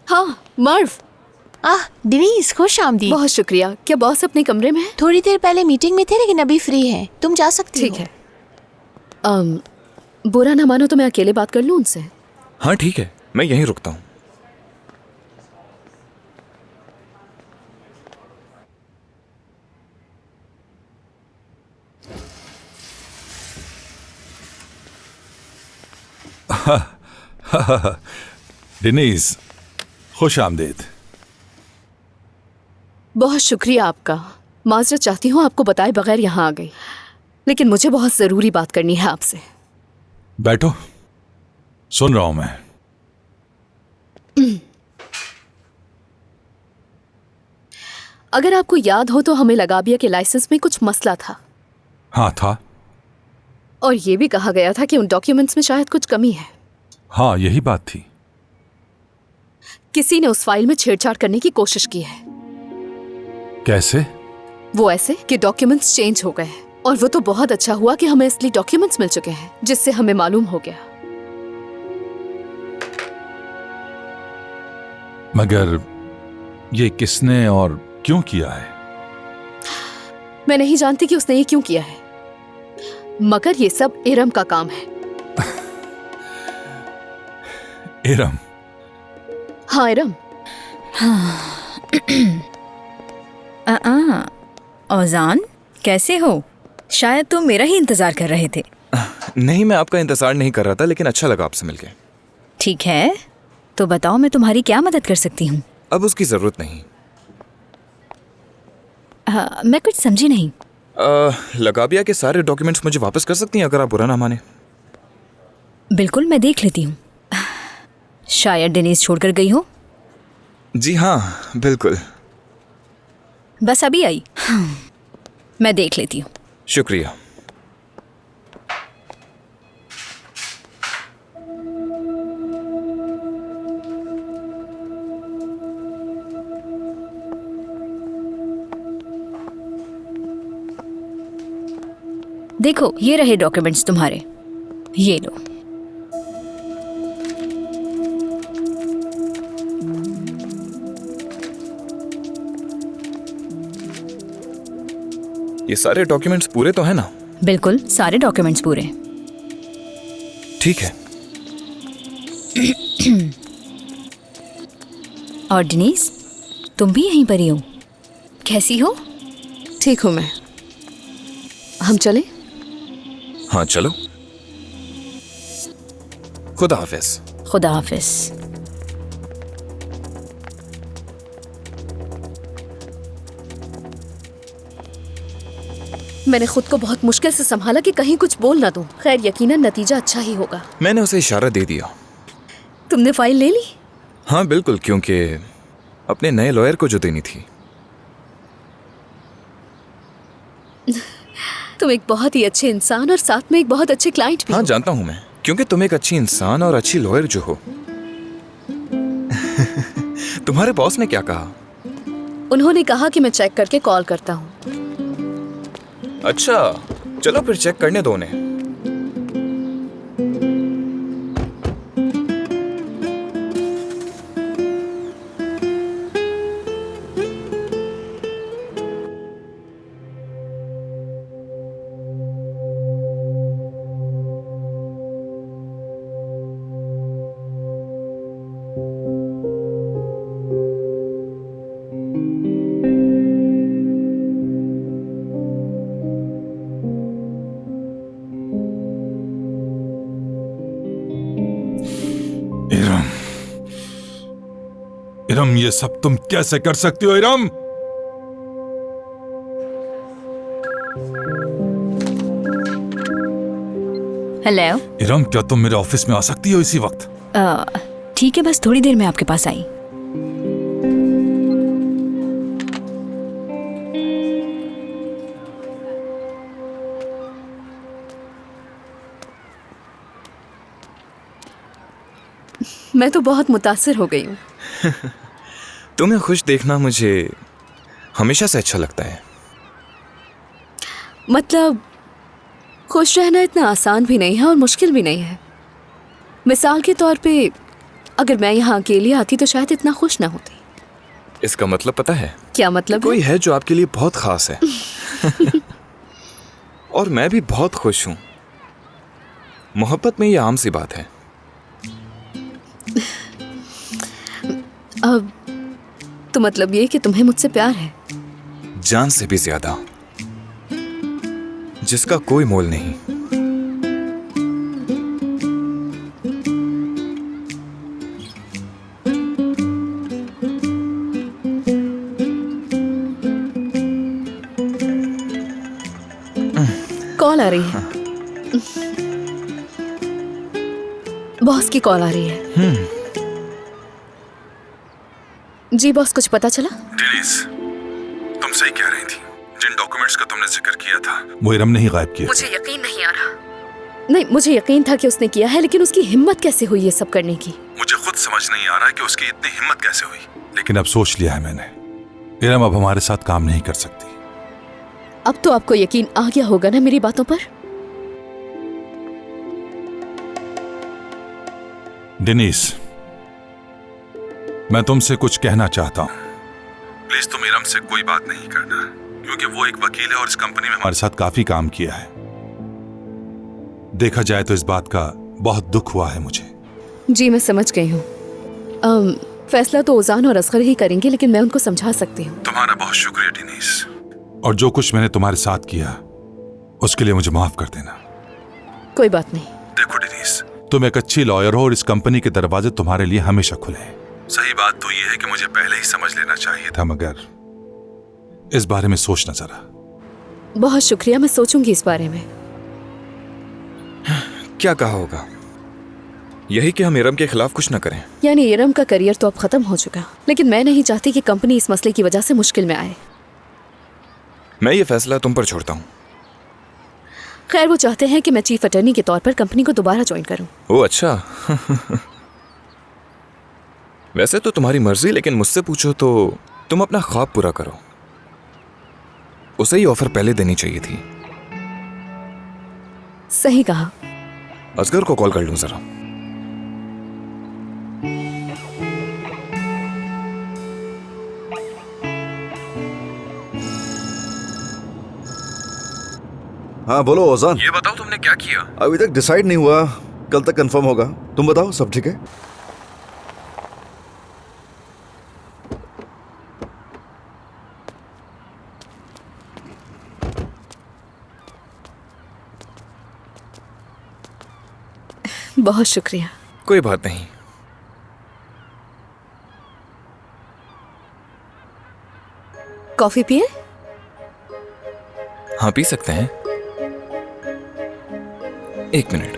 हाँ मर्व। डेनीज, खुश आमदीद। बहुत शुक्रिया। क्या बॉस अपने कमरे में है? थोड़ी देर पहले मीटिंग में थे लेकिन अभी फ्री है, तुम जा सकती हो। ठीक है। बुरा ना मानो तो मैं अकेले बात कर लूँ उनसे? हाँ ठीक है, मैं यहीं रुकता हूँ। डेनीज, खुश आमदीद। बहुत शुक्रिया आपका। माजरत चाहती हूँ, आपको बताए बगैर यहाँ आ गई, लेकिन मुझे बहुत जरूरी बात करनी है आपसे। बैठो, सुन रहा हूं मैं। अगर आपको याद हो तो हमें लगाबिया के लाइसेंस में कुछ मसला था। हाँ था। और ये भी कहा गया था कि उन डॉक्यूमेंट्स में शायद कुछ कमी है। हाँ, यही बात थी। किसी ने उस फाइल में छेड़छाड़ करने की कोशिश की है। कैसे? वो ऐसे कि डॉक्यूमेंट्स चेंज हो गए हैं। और वो तो बहुत अच्छा हुआ कि हमें असली डॉक्यूमेंट्स मिल चुके हैं, जिससे हमें मालूम हो गया। मगर ये किसने और क्यों किया है? मैं नहीं जानती कि उसने ये क्यों किया है, मगर ये सब इरम का काम है। इरम? हाँ इरम। औजान, कैसे हो? शायद तुम मेरा ही इंतजार कर रहे थे। नहीं, मैं आपका इंतजार नहीं कर रहा था, लेकिन अच्छा लगा आपसे मिलके। ठीक है, तो बताओ मैं तुम्हारी क्या मदद कर सकती हूँ? अब उसकी जरूरत नहीं। मैं कुछ समझी नहीं। लगाबिया के सारे डॉक्यूमेंट्स मुझे वापस कर सकती हैं अगर आप बुरा ना माने। बिल्कुल, मैं देख लेती हूँ। शायद डेनीज छोड़कर गई हो। जी हाँ, बिल्कुल। बस अभी आई। मैं देख लेती हूँ। शुक्रिया। देखो, ये रहे डॉक्यूमेंट्स तुम्हारे, ये लो। ये सारे डॉक्यूमेंट्स पूरे तो हैं ना? बिल्कुल, सारे डॉक्यूमेंट्स पूरे। ठीक है। और डेनीज, तुम भी यहीं पर ही हो? कैसी हो? ठीक हूँ मैं। हम चले? हाँ चलो। खुदा हाफिज। खुदा हाफिज। मैंने खुद को बहुत मुश्किल से संभाला कि कहीं कुछ बोल ना दूं। खैर, यकीनन नतीजा अच्छा ही होगा। मैंने उसे इशारा दे दिया। तुमने फाइल ले ली? हाँ बिल्कुल, क्योंकि अपने नए लॉयर को जो देनी थी। तुम एक बहुत ही अच्छे इंसान और साथ में एक बहुत अच्छे क्लाइंट भी हाँ हो। जानता हूँ मैं, क्योंकि तुम एक अच्छी इंसान और अच्छी लॉयर जो हो। तुम्हारे बॉस ने क्या कहा? उन्होंने कहा कि मैं चेक करके कॉल करता हूँ। अच्छा, चलो फिर चेक करने दो उन्हें। इरम, ये सब तुम कैसे कर सकती हो इरम? हेलो इरम, क्या तुम मेरे ऑफिस में आ सकती हो इसी वक्त? ठीक है, बस थोड़ी देर में आपके पास आई। मैं तो बहुत मुतासिर हो गई हूँ। तुम्हें खुश देखना मुझे हमेशा से अच्छा लगता है। मतलब खुश रहना इतना आसान भी नहीं है और मुश्किल भी नहीं है। मिसाल के तौर पे अगर मैं यहाँ अकेली आती तो शायद इतना खुश ना होती। इसका मतलब पता है? क्या मतलब कोई है जो आपके लिए बहुत खास है। और मैं भी बहुत खुश हूं। मोहब्बत में ये आम सी बात है। अब तो मतलब ये कि तुम्हें मुझसे प्यार है? जान से भी ज्यादा, जिसका कोई मोल नहीं। कॉल आ रही है। बॉस की कॉल आ रही है। जी बॉस, कुछ पता चला? डेनिस, तुम सही कह रही थी। जिन डॉक्यूमेंट्स का तुमने जिक्र किया था वो इरम ने ही गायब किया। मुझे यकीन नहीं आ रहा। नहीं, मुझे यकीन था कि उसने किया है, लेकिन उसकी हिम्मत कैसे हुई ये सब करने की? मुझे खुद समझ नहीं आ रहा कि उसकी इतनी हिम्मत कैसे हुई, लेकिन अब सोच लिया है मैंने। इरम अब हमारे साथ काम नहीं कर सकती। अब तो आपको यकीन आ गया होगा ना मेरी बातों पर? डेनिस, मैं तुमसे कुछ कहना चाहता हूं। प्लीज तुम इरम से कोई बात नहीं करना, क्योंकि वो एक वकील है और इस कंपनी में हमारे साथ काफी काम किया है। देखा जाए तो इस बात का बहुत दुख हुआ है मुझे। जी मैं समझ गई हूँ। फैसला तो ओजान और असगर ही करेंगे, लेकिन मैं उनको समझा सकती हूँ। तुम्हारा बहुत शुक्रिया डेनिस, और जो कुछ मैंने तुम्हारे साथ किया उसके लिए मुझे माफ कर देना। कोई बात नहीं। देखो डेनिस, तुम एक अच्छी लॉयर हो और इस कंपनी के दरवाजे तुम्हारे लिए हमेशा खुले हैं। सही बात तो यह है कि मुझे पहले ही समझ लेना चाहिए था, मगर इस बारे में सोचना जरा। बहुत शुक्रिया, मैं सोचूंगी इस बारे में। क्या कहा होगा? यही कि हम इरम के खिलाफ कुछ ना करें। यानी इरम का करियर तो अब खत्म हो चुका, लेकिन मैं नहीं चाहती कि कंपनी इस मसले की वजह से मुश्किल में आए। मैं ये फैसला तुम पर छोड़ता हूँ। खैर, वो चाहते हैं कि मैं चीफ अटर्नी के तौर पर कंपनी को दोबारा ज्वाइन करूं। ओह अच्छा। वैसे तो तुम्हारी मर्जी, लेकिन मुझसे पूछो तो तुम अपना ख्वाब पूरा करो। उसे ही ऑफर पहले देनी चाहिए थी। सही कहा। असगर को कॉल कर लूं जरा। हाँ बोलो ओजान। ये बताओ तुमने क्या किया? अभी तक डिसाइड नहीं हुआ, कल तक कंफर्म होगा। तुम बताओ, सब ठीक है? बहुत शुक्रिया। कोई बात नहीं। कॉफी पिए? हाँ पी सकते हैं। एक मिनट।